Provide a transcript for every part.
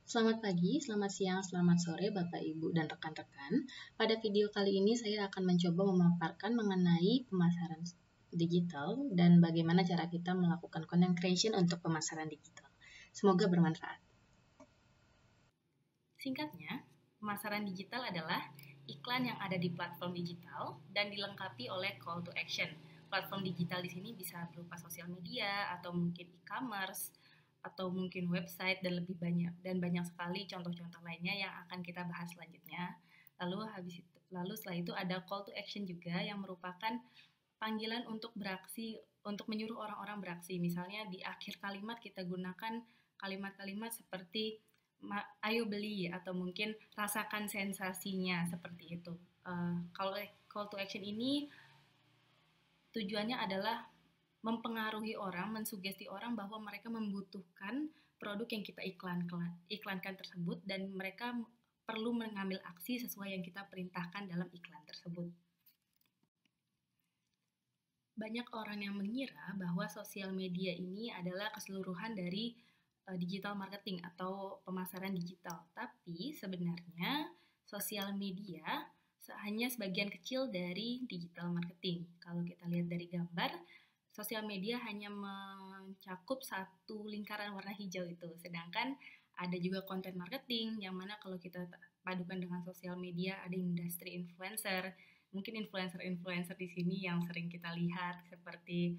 Selamat pagi, selamat siang, selamat sore Bapak, Ibu, dan rekan-rekan. Pada video kali ini saya akan mencoba memaparkan mengenai pemasaran digital dan bagaimana cara kita melakukan content creation untuk pemasaran digital. Semoga bermanfaat. Singkatnya, pemasaran digital adalah iklan yang ada di platform digital dan dilengkapi oleh call to action. Platform digital di sini bisa berupa sosial media atau mungkin e-commerce atau mungkin website dan lebih banyak sekali contoh-contoh lainnya yang akan kita bahas selanjutnya. Lalu setelah itu ada call to action juga yang merupakan panggilan untuk beraksi, untuk menyuruh orang-orang beraksi. Misalnya di akhir kalimat kita gunakan kalimat-kalimat seperti ayo beli atau mungkin rasakan sensasinya seperti itu. Kalau call to action ini tujuannya adalah mempengaruhi orang, mensugesti orang bahwa mereka membutuhkan produk yang kita iklankan tersebut dan mereka perlu mengambil aksi sesuai yang kita perintahkan dalam iklan tersebut. Banyak orang yang mengira bahwa sosial media ini adalah keseluruhan dari digital marketing atau pemasaran digital. Tapi sebenarnya sosial media hanya sebagian kecil dari digital marketing. Kalau kita lihat dari gambar, sosial media hanya mencakup satu lingkaran warna hijau itu. Sedangkan ada juga content marketing yang mana kalau kita padukan dengan sosial media ada industri influencer. Mungkin influencer-influencer di sini yang sering kita lihat seperti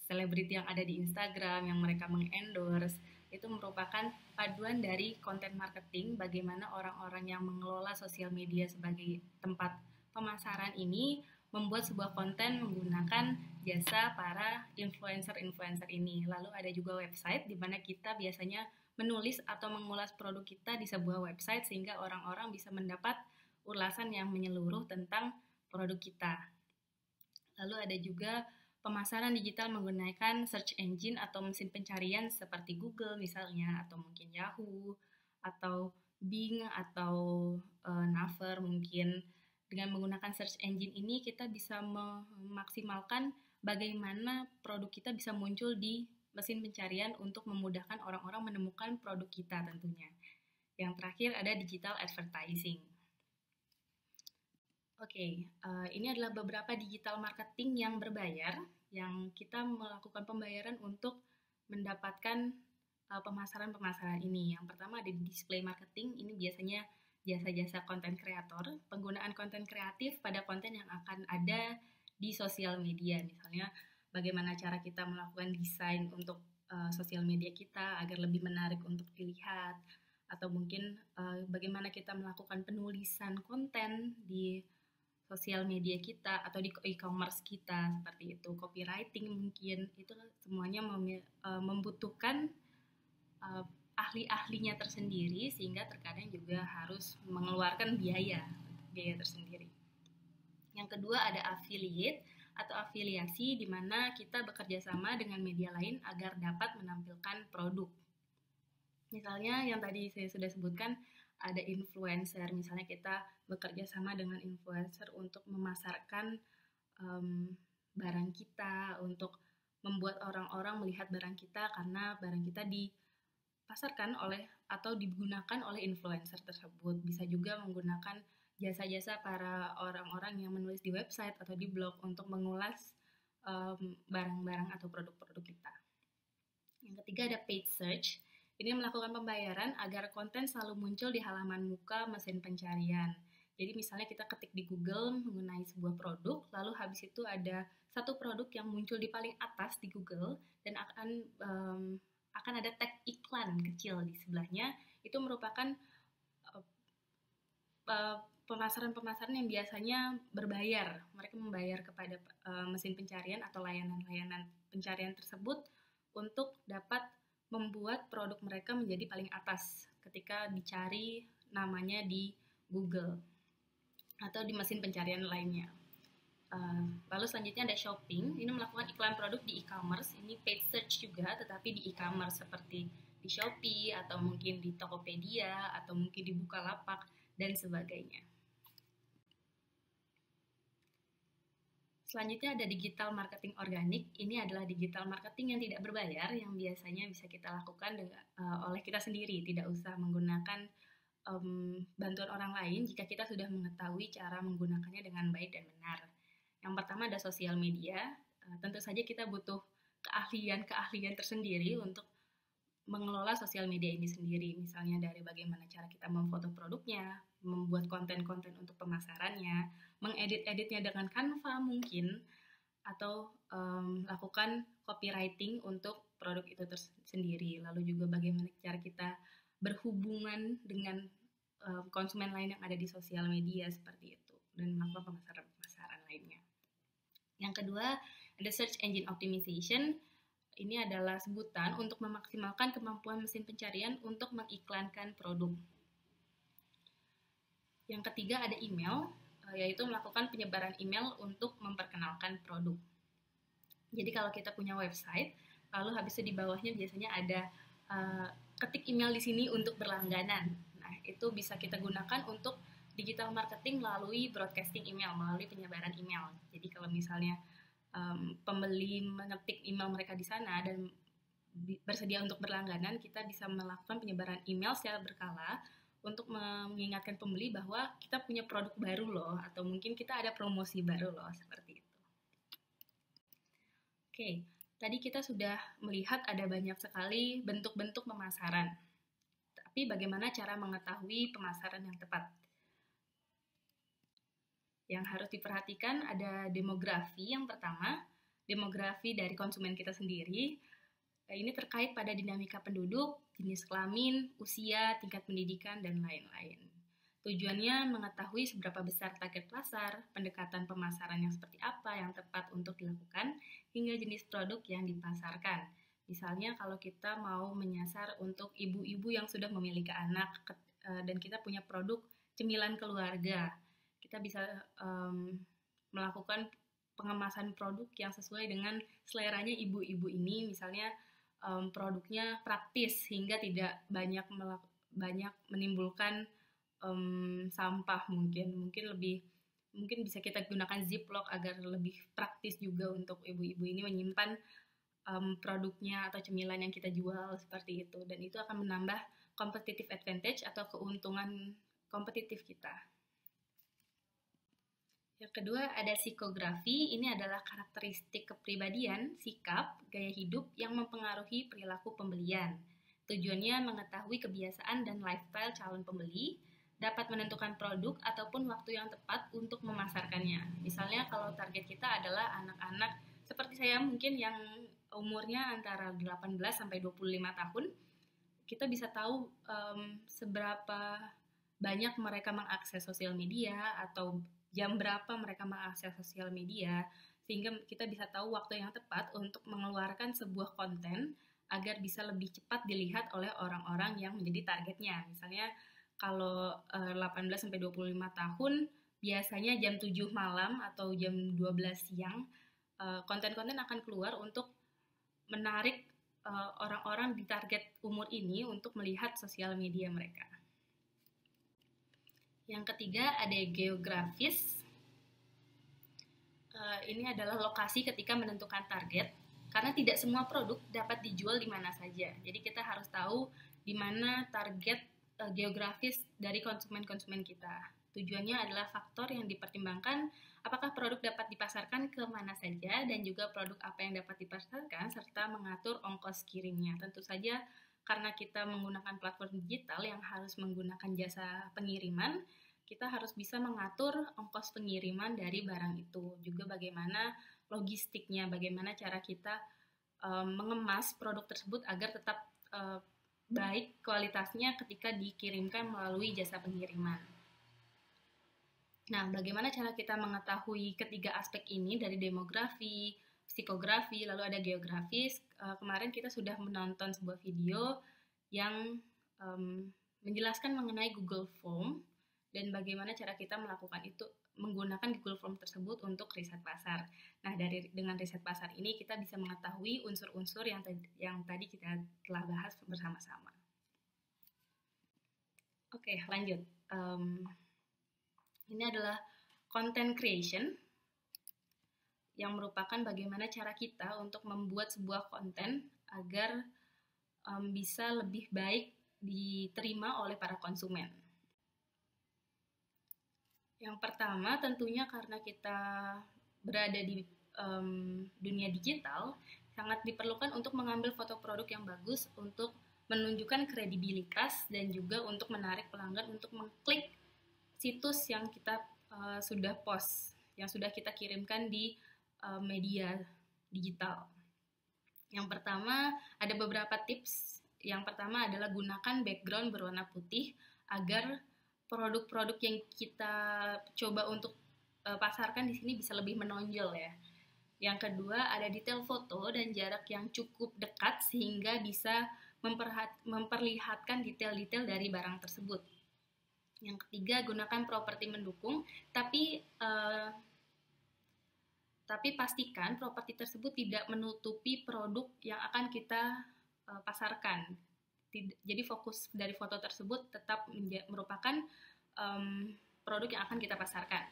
selebriti yang ada di Instagram yang mereka mengendorse itu merupakan paduan dari content marketing bagaimana orang-orang yang mengelola sosial media sebagai tempat pemasaran ini membuat sebuah konten menggunakan jasa para influencer-influencer ini. Lalu ada juga website di mana kita biasanya menulis atau mengulas produk kita di sebuah website sehingga orang-orang bisa mendapat ulasan yang menyeluruh tentang produk kita. Lalu ada juga pemasaran digital menggunakan search engine atau mesin pencarian seperti Google misalnya, atau mungkin Yahoo, atau Bing, atau Naver mungkin. Dengan menggunakan search engine ini kita bisa memaksimalkan bagaimana produk kita bisa muncul di mesin pencarian untuk memudahkan orang-orang menemukan produk kita tentunya. Yang terakhir ada digital advertising. Oke, ini adalah beberapa digital marketing yang berbayar, yang kita melakukan pembayaran untuk mendapatkan pemasaran-pemasaran ini. Yang pertama ada display marketing, ini biasanya jasa-jasa konten kreator, penggunaan konten kreatif pada konten yang akan ada di sosial media. Misalnya, bagaimana cara kita melakukan desain untuk sosial media kita agar lebih menarik untuk dilihat, atau mungkin bagaimana kita melakukan penulisan konten di sosial media kita atau di e-commerce kita seperti itu, copywriting mungkin itu semuanya membutuhkan ahli-ahlinya tersendiri sehingga terkadang juga harus mengeluarkan biaya tersendiri. Yang kedua ada affiliate atau afiliasi di mana kita bekerja sama dengan media lain agar dapat menampilkan produk. Misalnya yang tadi saya sudah sebutkan ada influencer, misalnya kita bekerja sama dengan influencer untuk memasarkan barang kita, untuk membuat orang-orang melihat barang kita karena barang kita dipasarkan oleh atau digunakan oleh influencer tersebut. Bisa juga menggunakan jasa-jasa para orang-orang yang menulis di website atau di blog untuk mengulas barang-barang atau produk-produk kita. Yang ketiga ada paid search. Ini melakukan pembayaran agar konten selalu muncul di halaman muka mesin pencarian. Jadi misalnya kita ketik di Google mengenai sebuah produk, lalu habis itu ada satu produk yang muncul di paling atas di Google dan akan ada tag iklan kecil di sebelahnya. Itu merupakan pemasaran-pemasaran yang biasanya berbayar. Mereka membayar kepada mesin pencarian atau layanan-layanan pencarian tersebut untuk dapat membuat produk mereka menjadi paling atas ketika dicari namanya di Google atau di mesin pencarian lainnya. Lalu selanjutnya ada shopping. Ini melakukan iklan produk di e-commerce. Ini paid search juga, tetapi di e-commerce seperti di Shopee atau mungkin di Tokopedia atau mungkin di Bukalapak dan sebagainya. Selanjutnya ada digital marketing organik. Ini adalah digital marketing yang tidak berbayar, yang biasanya bisa kita lakukan oleh kita sendiri, tidak usah menggunakan bantuan orang lain jika kita sudah mengetahui cara menggunakannya dengan baik dan benar. Yang pertama ada sosial media. Tentu saja kita butuh keahlian tersendiri untuk mengelola sosial media ini sendiri. Misalnya dari bagaimana cara kita memfoto produknya, membuat konten-konten untuk pemasarannya, mengedit-editnya dengan Canva mungkin, atau lakukan copywriting untuk produk itu sendiri. Lalu juga bagaimana cara kita berhubungan dengan konsumen lain yang ada di sosial media seperti itu, dan melakukan pemasaran lainnya. Yang kedua, ada search engine optimization. Ini adalah sebutan untuk memaksimalkan kemampuan mesin pencarian untuk mengiklankan produk. Yang ketiga ada email, yaitu melakukan penyebaran email untuk memperkenalkan produk. Jadi kalau kita punya website, lalu habis itu di bawahnya biasanya ada ketik email di sini untuk berlangganan. Nah, itu bisa kita gunakan untuk digital marketing melalui broadcasting email, melalui penyebaran email. Jadi kalau misalnya pembeli mengetik email mereka di sana dan bersedia untuk berlangganan, kita bisa melakukan penyebaran email secara berkala untuk mengingatkan pembeli bahwa kita punya produk baru loh, atau mungkin kita ada promosi baru loh, seperti itu. Oke, tadi kita sudah melihat ada banyak sekali bentuk-bentuk pemasaran. Tapi bagaimana cara mengetahui pemasaran yang tepat? Yang harus diperhatikan ada demografi. Yang pertama, demografi dari konsumen kita sendiri. Ini terkait pada dinamika penduduk, jenis kelamin, usia, tingkat pendidikan, dan lain-lain. Tujuannya mengetahui seberapa besar target pasar, pendekatan pemasaran yang seperti apa yang tepat untuk dilakukan, hingga jenis produk yang dipasarkan. Misalnya kalau kita mau menyasar untuk ibu-ibu yang sudah memiliki anak dan kita punya produk cemilan keluarga, kita bisa melakukan pengemasan produk yang sesuai dengan seleranya ibu-ibu ini. Misalnya produknya praktis hingga tidak banyak menimbulkan sampah, mungkin bisa kita gunakan ziplock agar lebih praktis juga untuk ibu-ibu ini menyimpan produknya atau cemilan yang kita jual, seperti itu, dan itu akan menambah competitive advantage atau keuntungan kompetitif kita. Yang kedua ada psikografi. Ini adalah karakteristik kepribadian, sikap, gaya hidup yang mempengaruhi perilaku pembelian. Tujuannya mengetahui kebiasaan dan lifestyle calon pembeli, dapat menentukan produk ataupun waktu yang tepat untuk memasarkannya. Misalnya kalau target kita adalah anak-anak seperti saya mungkin yang umurnya antara 18 sampai 25 tahun, kita bisa tahu seberapa banyak mereka mengakses sosial media atau jam berapa mereka mengakses sosial media, sehingga kita bisa tahu waktu yang tepat untuk mengeluarkan sebuah konten agar bisa lebih cepat dilihat oleh orang-orang yang menjadi targetnya. Misalnya kalau 18-25 tahun, biasanya jam 7 malam atau jam 12 siang, konten-konten akan keluar untuk menarik orang-orang di target umur ini untuk melihat sosial media mereka. Yang ketiga ada geografis. Ini adalah lokasi ketika menentukan target, karena tidak semua produk dapat dijual di mana saja. Jadi kita harus tahu di mana target geografis dari konsumen-konsumen kita. Tujuannya adalah faktor yang dipertimbangkan, apakah produk dapat dipasarkan ke mana saja dan juga produk apa yang dapat dipasarkan, serta mengatur ongkos kirimnya. Tentu saja karena kita menggunakan platform digital yang harus menggunakan jasa pengiriman, kita harus bisa mengatur ongkos pengiriman dari barang itu. Juga bagaimana logistiknya, bagaimana cara kita mengemas produk tersebut agar tetap baik kualitasnya ketika dikirimkan melalui jasa pengiriman. Nah, bagaimana cara kita mengetahui ketiga aspek ini dari demografi, psikografi, lalu ada geografis? Kemarin kita sudah menonton sebuah video yang menjelaskan mengenai Google Form dan bagaimana cara kita melakukan itu, menggunakan Google Form tersebut untuk riset pasar. Nah, dengan riset pasar ini kita bisa mengetahui unsur-unsur yang tadi kita telah bahas bersama-sama. Oke, lanjut. Ini adalah content creation. yang merupakan bagaimana cara kita untuk membuat sebuah konten agar bisa lebih baik diterima oleh para konsumen. Yang pertama tentunya karena kita berada di dunia digital, sangat diperlukan untuk mengambil foto produk yang bagus untuk menunjukkan kredibilitas dan juga untuk menarik pelanggan untuk mengklik situs yang kita sudah post, yang sudah kita kirimkan di media digital. Yang pertama, ada beberapa tips. Yang pertama adalah gunakan background berwarna putih agar produk-produk yang kita coba untuk pasarkan di sini bisa lebih menonjol ya. Yang kedua, ada detail foto dan jarak yang cukup dekat sehingga bisa memperlihatkan detail-detail dari barang tersebut. Yang ketiga, gunakan properti mendukung, tapi pastikan properti tersebut tidak menutupi produk yang akan kita pasarkan. Jadi fokus dari foto tersebut tetap merupakan produk yang akan kita pasarkan.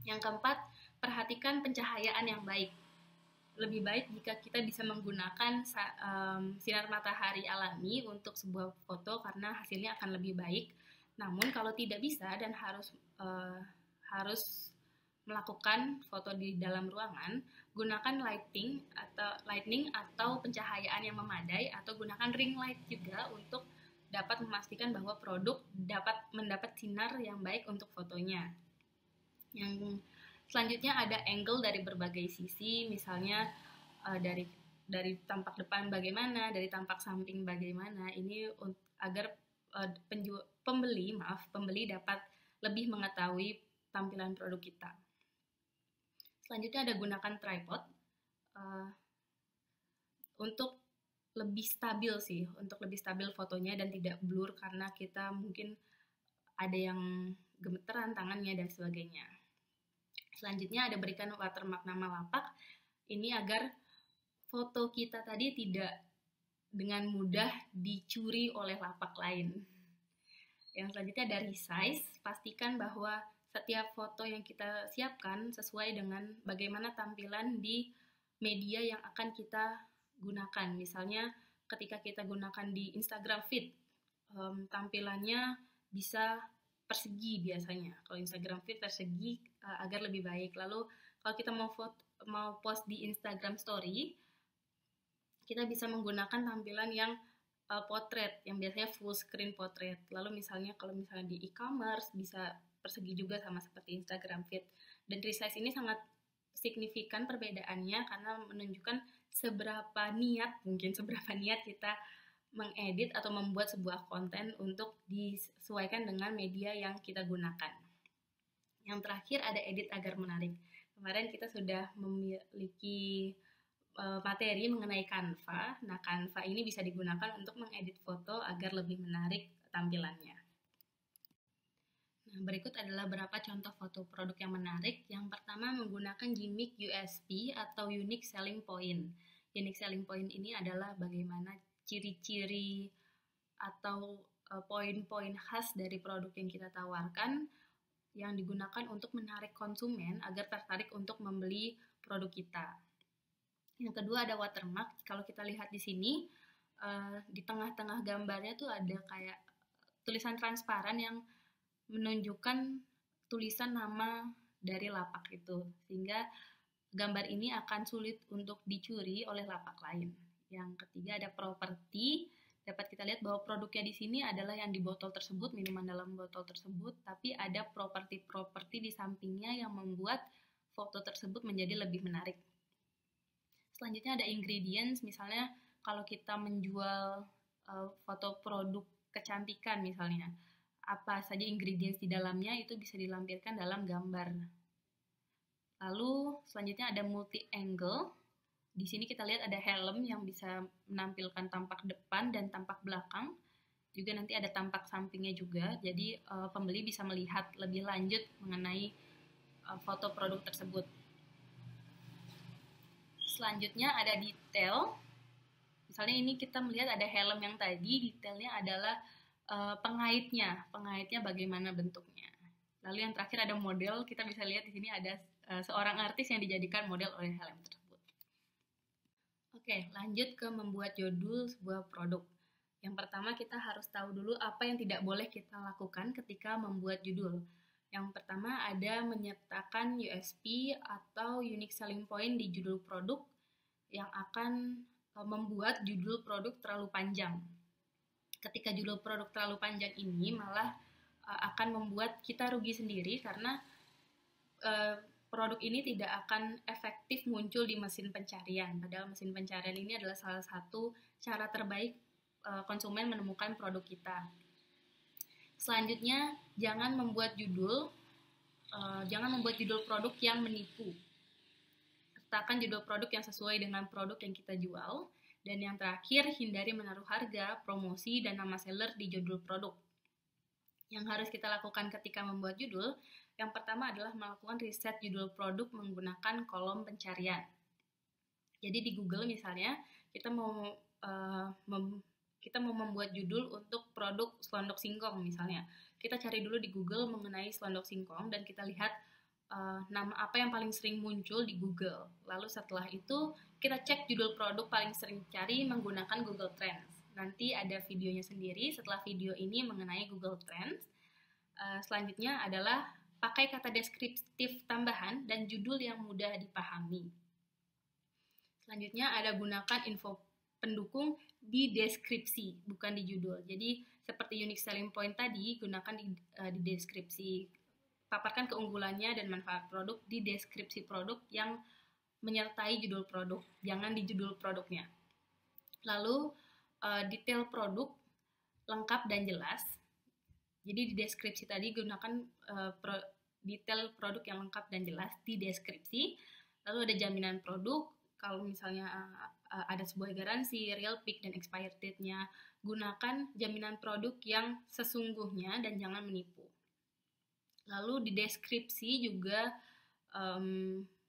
Yang keempat, perhatikan pencahayaan yang baik. Lebih baik jika kita bisa menggunakan sinar matahari alami untuk sebuah foto karena hasilnya akan lebih baik. Namun kalau tidak bisa dan harus melakukan foto di dalam ruangan, gunakan lightning atau pencahayaan yang memadai atau gunakan ring light juga untuk dapat memastikan bahwa produk dapat mendapat sinar yang baik untuk fotonya. Yang selanjutnya ada angle dari berbagai sisi, misalnya dari tampak depan bagaimana, dari tampak samping bagaimana. Ini agar pembeli dapat lebih mengetahui tampilan produk kita. Selanjutnya ada gunakan tripod untuk lebih stabil fotonya dan tidak blur karena kita mungkin ada yang gemeteran tangannya dan sebagainya. Selanjutnya ada berikan watermark nama lapak, ini agar foto kita tadi tidak dengan mudah dicuri oleh lapak lain. Yang selanjutnya ada resize, pastikan bahwa setiap foto yang kita siapkan sesuai dengan bagaimana tampilan di media yang akan kita gunakan. Misalnya ketika kita gunakan di Instagram feed, tampilannya bisa persegi biasanya. Kalau Instagram feed persegi agar lebih baik. Lalu kalau kita mau post di Instagram story, kita bisa menggunakan tampilan yang potret, yang biasanya full screen potret. Lalu kalau misalnya di e-commerce bisa persegi juga sama seperti Instagram feed. Dan resize ini sangat signifikan perbedaannya karena menunjukkan seberapa niat kita mengedit atau membuat sebuah konten untuk disesuaikan dengan media yang kita gunakan. Yang terakhir ada edit agar menarik. Kemarin kita sudah memiliki materi mengenai Canva. Nah, Canva ini bisa digunakan untuk mengedit foto agar lebih menarik tampilannya. Nah, berikut adalah beberapa contoh foto produk yang menarik. Yang pertama menggunakan gimmick USP atau Unique Selling Point. Unique Selling Point ini adalah bagaimana ciri-ciri atau poin-poin khas dari produk yang kita tawarkan yang digunakan untuk menarik konsumen agar tertarik untuk membeli produk kita. Yang kedua ada watermark. Kalau kita lihat di sini, di tengah-tengah gambarnya tuh ada kayak tulisan transparan yang menunjukkan tulisan nama dari lapak itu, sehingga gambar ini akan sulit untuk dicuri oleh lapak lain. Yang ketiga ada properti. Dapat kita lihat bahwa produknya di sini adalah yang di botol tersebut, minuman dalam botol tersebut, tapi ada properti di sampingnya yang membuat foto tersebut menjadi lebih menarik. Selanjutnya ada ingredients, misalnya kalau kita menjual foto produk kecantikan misalnya, apa saja ingredients di dalamnya itu bisa dilampirkan dalam gambar. Lalu selanjutnya ada multi angle. Di sini kita lihat ada helm yang bisa menampilkan tampak depan dan tampak belakang. Juga nanti ada tampak sampingnya juga. Jadi pembeli bisa melihat lebih lanjut mengenai foto produk tersebut. Selanjutnya ada detail. Misalnya ini kita melihat ada helm yang tadi, detailnya adalah pengaitnya bagaimana bentuknya. Lalu yang terakhir ada model, kita bisa lihat di sini ada seorang artis yang dijadikan model oleh helm tersebut. Oke, lanjut ke membuat judul sebuah produk. Yang pertama kita harus tahu dulu apa yang tidak boleh kita lakukan ketika membuat judul. Yang pertama ada menyertakan USP atau unique selling point di judul produk yang akan membuat judul produk terlalu panjang. Ketika judul produk terlalu panjang ini malah akan membuat kita rugi sendiri karena produk ini tidak akan efektif muncul di mesin pencarian. Padahal mesin pencarian ini adalah salah satu cara terbaik konsumen menemukan produk kita. Selanjutnya, jangan membuat judul produk yang menipu. Sertakan judul produk yang sesuai dengan produk yang kita jual. Dan yang terakhir, hindari menaruh harga, promosi, dan nama seller di judul produk. Yang harus kita lakukan ketika membuat judul, yang pertama adalah melakukan riset judul produk menggunakan kolom pencarian. Jadi di Google misalnya, kita mau membuat judul untuk produk selondok singkong misalnya. Kita cari dulu di Google mengenai selondok singkong dan kita lihat nama apa yang paling sering muncul di Google. Lalu setelah itu kita cek judul produk paling sering cari menggunakan Google Trends. Nanti ada videonya sendiri setelah video ini mengenai Google Trends. Selanjutnya adalah pakai kata deskriptif tambahan dan judul yang mudah dipahami. Selanjutnya ada gunakan info pendukung di deskripsi, bukan di judul. Jadi seperti unique selling point tadi, gunakan di deskripsi. Paparkan keunggulannya dan manfaat produk di deskripsi produk yang menyertai judul produk, jangan di judul produknya. Lalu detail produk lengkap dan jelas. Jadi di deskripsi tadi gunakan detail produk yang lengkap dan jelas di deskripsi. Lalu ada jaminan produk, kalau misalnya ada sebuah garansi, real pick dan expired date-nya, gunakan jaminan produk yang sesungguhnya dan jangan menipu. Lalu di deskripsi juga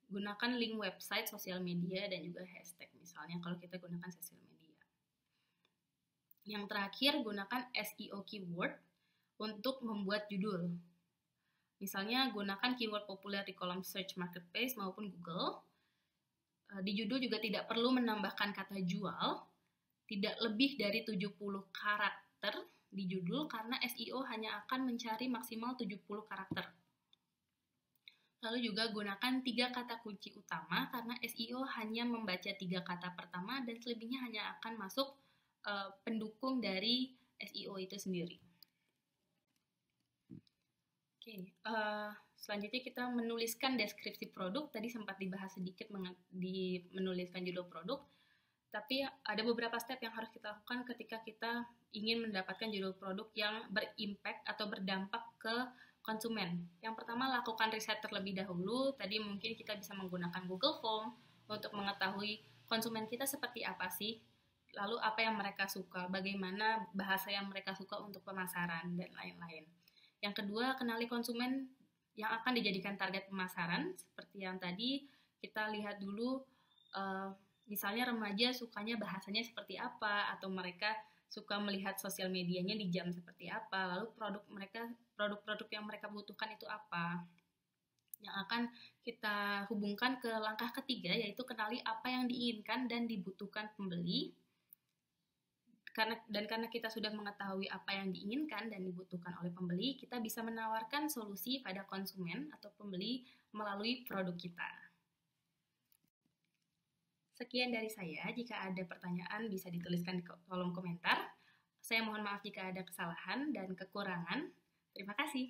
gunakan link website, sosial media, dan juga hashtag misalnya kalau kita gunakan sosial media. Yang terakhir, gunakan SEO keyword untuk membuat judul. Misalnya gunakan keyword populer di kolom search marketplace maupun Google. Di judul juga tidak perlu menambahkan kata jual, tidak lebih dari 70 karakter di judul karena SEO hanya akan mencari maksimal 70 karakter. Lalu juga gunakan 3 kata kunci utama karena SEO hanya membaca 3 kata pertama dan selebihnya hanya akan masuk pendukung dari SEO itu sendiri. Oke, selanjutnya kita menuliskan deskripsi produk. Tadi sempat dibahas sedikit di menuliskan judul produk. Tapi ada beberapa step yang harus kita lakukan ketika kita ingin mendapatkan judul produk yang berimpact atau berdampak ke konsumen. Yang pertama, lakukan riset terlebih dahulu. Tadi mungkin kita bisa menggunakan Google Form untuk mengetahui konsumen kita seperti apa sih, lalu apa yang mereka suka, bagaimana bahasa yang mereka suka untuk pemasaran, dan lain-lain. Yang kedua, kenali konsumen yang akan dijadikan target pemasaran. Seperti yang tadi, kita lihat dulu misalnya remaja sukanya bahasanya seperti apa, atau mereka suka melihat sosial medianya di jam seperti apa, lalu produk-produk yang mereka butuhkan itu apa. Yang akan kita hubungkan ke langkah ketiga, yaitu kenali apa yang diinginkan dan dibutuhkan pembeli. Karena kita sudah mengetahui apa yang diinginkan dan dibutuhkan oleh pembeli, kita bisa menawarkan solusi pada konsumen atau pembeli melalui produk kita. Sekian dari saya. Jika ada pertanyaan bisa dituliskan di kolom komentar. Saya mohon maaf jika ada kesalahan dan kekurangan. Terima kasih.